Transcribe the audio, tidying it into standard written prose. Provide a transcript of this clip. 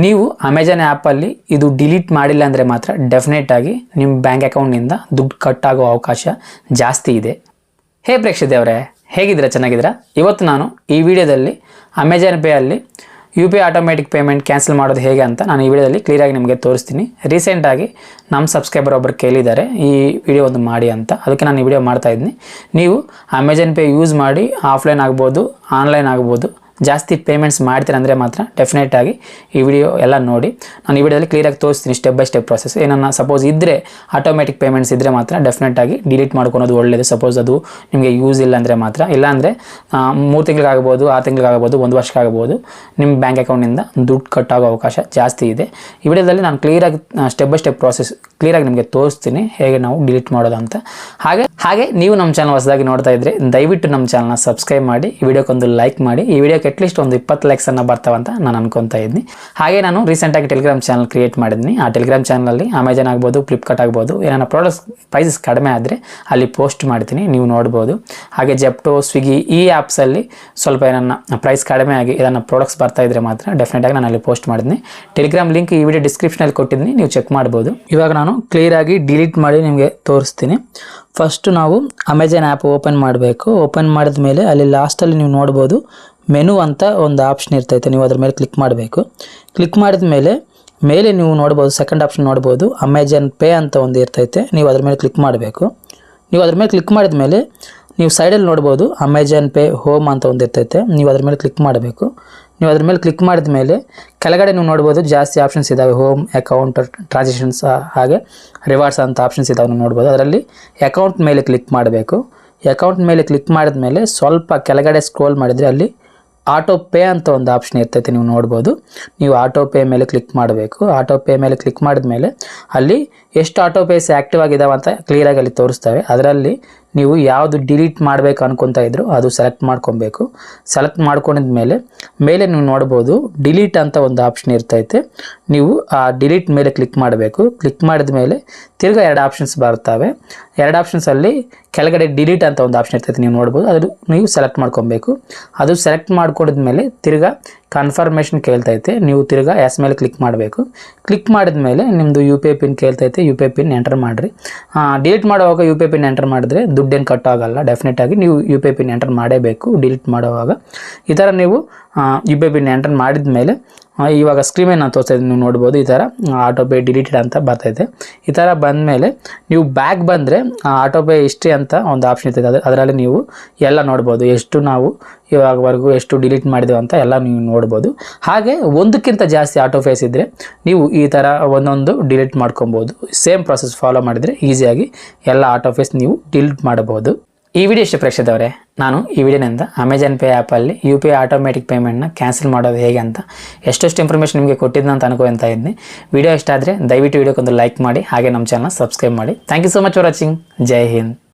ನೀವು ಅಮೆಜಾನ್ ಆ್ಯಪಲ್ಲಿ ಇದು ಡಿಲೀಟ್ ಮಾಡಿಲ್ಲ ಅಂದರೆ ಮಾತ್ರ ಡೆಫಿನೆಟ್ ಆಗಿ ನಿಮ್ಮ ಬ್ಯಾಂಕ್ ಅಕೌಂಟ್ನಿಂದ ದುಡ್ಡು ಕಟ್ ಆಗೋ ಅವಕಾಶ ಜಾಸ್ತಿ ಇದೆ. ಹೇ ಪ್ರೇಕ್ಷಿತವರೇ, ಹೇಗಿದ್ದೀರಾ? ಚೆನ್ನಾಗಿದ್ದೀರಾ? ಇವತ್ತು ನಾನು ಈ ವಿಡಿಯೋದಲ್ಲಿ ಅಮೆಜಾನ್ ಪೇ ಅಲ್ಲಿ UPI ಆಟೋಮೆಟಿಕ್ ಪೇಮೆಂಟ್ ಕ್ಯಾನ್ಸಲ್ ಮಾಡೋದು ಹೇಗೆ ಅಂತ ನಾನು ಈ ವಿಡಿಯೋದಲ್ಲಿ ಕ್ಲಿಯರಾಗಿ ನಿಮಗೆ ತೋರಿಸ್ತೀನಿ. ರೀಸೆಂಟಾಗಿ ನಮ್ಮ ಸಬ್ಸ್ಕ್ರೈಬರ್ ಒಬ್ಬರು ಕೇಳಿದ್ದಾರೆ ಈ ವಿಡಿಯೋ ಒಂದು ಮಾಡಿ ಅಂತ, ಅದಕ್ಕೆ ನಾನು ಈ ವಿಡಿಯೋ ಮಾಡ್ತಾ ಇದ್ದೀನಿ. ನೀವು ಅಮೆಜಾನ್ ಪೇ ಯೂಸ್ ಮಾಡಿ ಆಫ್ಲೈನ್ ಆಗ್ಬೋದು, ಆನ್ಲೈನ್ ಆಗ್ಬೋದು, ಜಾಸ್ತಿ ಪೇಮೆಂಟ್ಸ್ ಮಾಡ್ತೀನಿ ಅಂದರೆ ಮಾತ್ರ ಡೆಫಿನೆಟ್ ಆಗಿ ಈ ವಿಡಿಯೋ ಎಲ್ಲ ನೋಡಿ. ನಾನು ಈ ವಿಡಿಯೋದಲ್ಲಿ ಕ್ಲಿಯರಾಗಿ ತೋರಿಸ್ತೀನಿ ಸ್ಟೆಪ್ ಬೈ ಸ್ಟೆಪ್ ಪ್ರೊಸೆಸ್. ಏನನ್ನ ಸಪೋಸ್ ಇದ್ದರೆ ಆಟೋಮೆಟಿಕ್ ಪೇಮೆಂಟ್ಸ್ ಇದ್ದರೆ ಮಾತ್ರ ಡೆಫಿನೆಟ್ ಆಗಿ ಡಿಲೀಟ್ ಮಾಡ್ಕೊಳೋದು ಒಳ್ಳೆಯದು. ಸಪೋಸ್ ಅದು ನಿಮಗೆ ಯೂಸ್ ಇಲ್ಲ ಅಂದರೆ ಮಾತ್ರ. ಇಲ್ಲಾಂದರೆ 3 ತಿಂಗಳಿಗಾಗ್ಬೋದು, 6 ತಿಂಗಳಿಗಾಗ್ಬೋದು, 1 ವರ್ಷಕ್ಕಾಗ್ಬೋದು ನಿಮ್ಮ ಬ್ಯಾಂಕ್ ಅಕೌಂಟಿಂದ ದುಡ್ಡು ಕಟ್ ಆಗೋ ಅವಕಾಶ ಜಾಸ್ತಿ ಇದೆ. ಈ ವಿಡಿಯೋದಲ್ಲಿ ನಾನು ಕ್ಲಿಯರಾಗಿ ಸ್ಟೆಪ್ ಬೈ ಸ್ಟೆಪ್ ಪ್ರೊಸೆಸ್ ಕ್ಲಿಯರಾಗಿ ನಿಮಗೆ ತೋರಿಸ್ತೀನಿ ಹೇಗೆ ನಾವು ಡಿಲೀಟ್ ಮಾಡೋದು ಅಂತ. ಹಾಗೆ ನೀವು ನಮ್ಮ ಚಾನಲ್ ಹೊಸದಾಗಿ ನೋಡ್ತಾ ಇದ್ದರೆ ದಯವಿಟ್ಟು ನಮ್ಮ ಚಾನಲ್ನ ಸಬ್ಸ್ಕ್ರೈಬ್ ಮಾಡಿ, ಈ ವಿಡಿಯೋಕ್ಕೊಂದು ಲೈಕ್ ಮಾಡಿ. ಈ ವಿಡಿಯೋಕ್ಕೆ ಅಟ್ಲೀಸ್ಟ್ ಒಂದು 20 ಲೈಕ್ಸನ್ನು ಬರ್ತಾವಂತ ನಾನು ಅನ್ಕೊತಾ ಇದ್ದೀನಿ. ಹಾಗೆ ನಾನು ರೀಸೆಂಟಾಗಿ ಟೆಲಿಗ್ರಾಮ್ ಚಾನಲ್ ಕ್ರಿಯೇಟ್ ಮಾಡಿದ್ದೀನಿ. ಆ ಟೆಲಿಗ್ರಾಮ್ ಚಾನಲಲ್ಲಿ ಅಮೆಜಾನ್ ಆಗ್ಬೋದು, ಫ್ಲಿಪ್ಕಾರ್ಟ್ ಆಗ್ಬೋದು, ಏನಾರ ಪ್ರಾಡಕ್ಟ್ಸ್ ಪ್ರೈಸಸ್ ಕಡಿಮೆ ಆದರೆ ಅಲ್ಲಿ ಪೋಸ್ಟ್ ಮಾಡ್ತೀನಿ, ನೀವು ನೋಡ್ಬೋದು. ಹಾಗೆ ಜೆಪ್ಟೋ, ಸ್ವಿಗ್ಗಿ ಈ ಆ್ಯಪ್ಸಲ್ಲಿ ಸ್ವಲ್ಪ ಏನನ್ನ ಪ್ರೈಸ್ ಕಡಿಮೆ ಆಗಿ ಇದನ್ನು ಪ್ರಾಡಕ್ಟ್ಸ್ ಬರ್ತಾ ಇದ್ದರೆ ಮಾತ್ರ ಡೆಫಿನೆಟಾಗಿ ನಾನು ಅಲ್ಲಿ ಪೋಸ್ಟ್ ಮಾಡಿದ್ದೀನಿ. ಟೆಲಿಗ್ರಾಮ್ ಲಿಂಕ್ ಈ ವಿಡಿಯೋ ಡಿಸ್ಕ್ರಿಪ್ಷನಲ್ಲಿ ಕೊಟ್ಟಿದ್ದೀನಿ, ನೀವು ಚೆಕ್ ಮಾಡ್ಬೋದು. ಇವಾಗ ನಾನು ಕ್ಲಿಯರಾಗಿ ಡಿಲೀಟ್ ಮಾಡಿ ನಿಮಗೆ ತೋರಿಸ್ತೀನಿ. ಫಸ್ಟು ನಾವು ಅಮೆಜಾನ್ ಆ್ಯಪ್ ಓಪನ್ ಮಾಡಬೇಕು. ಓಪನ್ ಮಾಡಿದ ಮೇಲೆ ಅಲ್ಲಿ ಲಾಸ್ಟಲ್ಲಿ ನೀವು ನೋಡ್ಬೋದು ಮೆನು ಅಂತ ಒಂದು ಆಪ್ಷನ್ ಇರ್ತೈತೆ, ನೀವು ಅದ್ರ ಮೇಲೆ ಕ್ಲಿಕ್ ಮಾಡಬೇಕು. ಕ್ಲಿಕ್ ಮಾಡಿದ ಮೇಲೆ ನೀವು ನೋಡ್ಬೋದು ಸೆಕೆಂಡ್ ಆಪ್ಷನ್ ನೋಡ್ಬೋದು ಅಮೆಜಾನ್ ಪೇ ಅಂತ ಒಂದು ಇರ್ತೈತೆ, ನೀವು ಅದ್ರ ಮೇಲೆ ಕ್ಲಿಕ್ ಮಾಡಬೇಕು. ನೀವು ಅದ್ರ ಮೇಲೆ ಕ್ಲಿಕ್ ಮಾಡಿದ ಮೇಲೆ ನೀವು ಸೈಡಲ್ಲಿ ನೋಡ್ಬೋದು ಅಮೆಜಾನ್ ಪೇ ಹೋಮ್ ಅಂತ ಒಂದು ಇರ್ತೈತೆ, ನೀವು ಅದ್ರ ಮೇಲೆ ಕ್ಲಿಕ್ ಮಾಡಬೇಕು. ನೀವು ಅದ್ರ ಮೇಲೆ ಕ್ಲಿಕ್ ಮಾಡಿದ ಮೇಲೆ ಕೆಳಗಡೆ ನೀವು ನೋಡ್ಬೋದು ಜಾಸ್ತಿ ಆಪ್ಷನ್ಸ್ ಇದ್ದಾವೆ, ಹೋಮ್, ಅಕೌಂಟ್, ಟ್ರಾನ್ಸಾಕ್ಷನ್ಸ್, ಹಾಗೆ ರಿವಾರ್ಡ್ಸ್ ಅಂತ ಆಪ್ಷನ್ಸ್ ಇದ್ದಾವೆ ನೀವು ನೋಡ್ಬೋದು. ಅದರಲ್ಲಿ ಅಕೌಂಟ್ ಮೇಲೆ ಕ್ಲಿಕ್ ಮಾಡಬೇಕು. ಅಕೌಂಟ್ ಮೇಲೆ ಕ್ಲಿಕ್ ಮಾಡಿದ ಮೇಲೆ ಸ್ವಲ್ಪ ಕೆಳಗಡೆ ಸ್ಕ್ರೋಲ್ ಮಾಡಿದರೆ ಅಲ್ಲಿ ಆಟೋ ಪೇ ಅಂತ ಒಂದು ಆಪ್ಷನ್ ಇರ್ತೈತೆ, ನೀವು ನೋಡ್ಬೋದು. ನೀವು ಆಟೋ ಪೇ ಮೇಲೆ ಕ್ಲಿಕ್ ಮಾಡಬೇಕು. ಆಟೋ ಪೇ ಮೇಲೆ ಕ್ಲಿಕ್ ಮಾಡಿದ ಮೇಲೆ ಅಲ್ಲಿ ಎಷ್ಟು ಆಟೋ ಪೇಸ್ ಆ್ಯಕ್ಟಿವ್ ಆಗಿದ್ದಾವೆ ಅಂತ ಕ್ಲಿಯರಾಗಿ ಅಲ್ಲಿ ತೋರಿಸ್ತವೆ. ಅದರಲ್ಲಿ ನೀವು ಯಾವುದು ಡಿಲೀಟ್ ಮಾಡಬೇಕು ಅನ್ಕೊತಾ ಇದ್ರು ಅದು ಸೆಲೆಕ್ಟ್ ಮಾಡ್ಕೊಬೇಕು. ಸೆಲೆಕ್ಟ್ ಮಾಡ್ಕೊಂಡಿದ ಮೇಲೆ ನೀವು ನೋಡ್ಬೋದು ಡಿಲೀಟ್ ಅಂತ ಒಂದು ಆಪ್ಷನ್ ಇರ್ತೈತೆ, ನೀವು ಆ ಡಿಲೀಟ್ ಮೇಲೆ ಕ್ಲಿಕ್ ಮಾಡಬೇಕು. ಕ್ಲಿಕ್ ಮಾಡಿದ ಮೇಲೆ ತಿರ್ಗಾ 2 ಆಪ್ಷನ್ಸ್ ಬರ್ತವೆ. 2 ಆಪ್ಷನ್ಸಲ್ಲಿ ಕೆಳಗಡೆ ಡಿಲೀಟ್ ಅಂತ ಒಂದು ಆಪ್ಷನ್ ಇರ್ತೈತೆ, ನೀವು ನೋಡ್ಬೋದು. ಅದು ನೀವು ಸೆಲೆಕ್ಟ್ ಮಾಡ್ಕೊಬೇಕು. ಅದು ಸೆಲೆಕ್ಟ್ ಮಾಡ್ಕೊಂಡಿದ ಮೇಲೆ ತಿರ್ಗಾ ಕನ್ಫರ್ಮೇಷನ್ ಕೇಳ್ತೈತೆ, ನೀವು ತಿರ್ಗಾ ಎಸ್ ಮೇಲೆ ಕ್ಲಿಕ್ ಮಾಡಬೇಕು. ಕ್ಲಿಕ್ ಮಾಡಿದ ಮೇಲೆ ನಿಮ್ಮದು UPI ಪಿನ್ ಕೇಳ್ತೈತೆ, UPI ಪಿನ್ ಎಂಟರ್ ಮಾಡಿರಿ. ಡಿಲೀಟ್ ಮಾಡುವಾಗ UPI ಪಿನ್ ಎಂಟರ್ ಮಾಡಿದ್ರೆ ದುಡ್ಡೇನು ಕಟ್ ಆಗಲ್ಲ. ಡೆಫಿನೆಟಾಗಿ ನೀವು UPI ಪಿನ್ ಎಂಟರ್ ಮಾಡೇಬೇಕು ಡಿಲೀಟ್ ಮಾಡುವಾಗ. ಈ ಥರ ನೀವು UPI ಪಿನ್ ಎಂಟರ್ ಮಾಡಿದ ಮೇಲೆ ಇವಾಗ ಸ್ಕ್ರೀನ್ ಮೇಲೆ ನಾನು ತೋರಿಸ್ತಾ ಇದ್ದೀನಿ, ನೀವು ನೋಡ್ಬೋದು ಈ ಥರ ಆಟೋ ಪೇ ಡಿಲೀಟೆಡ್ ಅಂತ ಬರ್ತೈತೆ. ಈ ಥರ ಬಂದಮೇಲೆ ನೀವು ಬ್ಯಾಕ್ ಬಂದರೆ ಆಟೋ ಪೇ ಹಿಸ್ಟ್ರಿ ಅಂತ ಒಂದು ಆಪ್ಷನ್ ಇರ್ತೈತೆ, ಅದರಲ್ಲಿ ನೀವು ಎಲ್ಲ ನೋಡ್ಬೋದು, ಎಷ್ಟು ನಾವು ಇವಾಗವರೆಗೂ ಎಷ್ಟು ಡಿಲೀಟ್ ಮಾಡಿದೆವು ಅಂತ ಎಲ್ಲ ನೀವು ನೋಡ್ಬೋದು. ಹಾಗೆ ಒಂದಕ್ಕಿಂತ ಜಾಸ್ತಿ ಆಟೋ ಪೇಸ್ ಇದ್ದರೆ ನೀವು ಈ ಥರ ಒಂದೊಂದು ಡಿಲೀಟ್ ಮಾಡ್ಕೊಬೋದು. ಸೇಮ್ ಪ್ರಾಸೆಸ್ ಫಾಲೋ ಮಾಡಿದರೆ ಈಸಿಯಾಗಿ ಎಲ್ಲ ಆಟೋ ಪೇಸ್ ನೀವು ಡಿಲೀಟ್ ಮಾಡಬಹುದು. ಈ ವಿಡಿಯೋ ಇಷ್ಟ ಪ್ರೇಕ್ಷಿತವರೇ, ನಾನು ಈ ವಿಡಿಯೋನಿಂದ ಅಮೆಜಾನ್ ಪೇ ಆ್ಯಪಲ್ಲಿ UPI ಆಟೋಮೆಟಿಕ್ ಪೇಮೆಂಟ್ನ ಕ್ಯಾನ್ಸಲ್ ಮಾಡೋದು ಹೇಗೆ ಅಂತ ಎಷ್ಟೆಷ್ಟು ಇನ್ಫಾರ್ಮೇಷನ್ ನಿಮಗೆ ಕೊಟ್ಟಿದ್ದ ಅಂತ ಅನ್ಕೊಳ್ತಾ ಇದ್ದೀನಿ. ವಿಡಿಯೋ ಇಷ್ಟ ಆದರೆ ದಯವಿಟ್ಟು ವಿಡಿಯೋಕ್ಕೊಂದು ಲೈಕ್ ಮಾಡಿ, ಹಾಗೆ ನಮ್ಮ ಚಾನಲ್ ಸಬ್ಸ್ಕ್ರೈಬ್ ಮಾಡಿ. Thank you so much for watching. Jai Hind.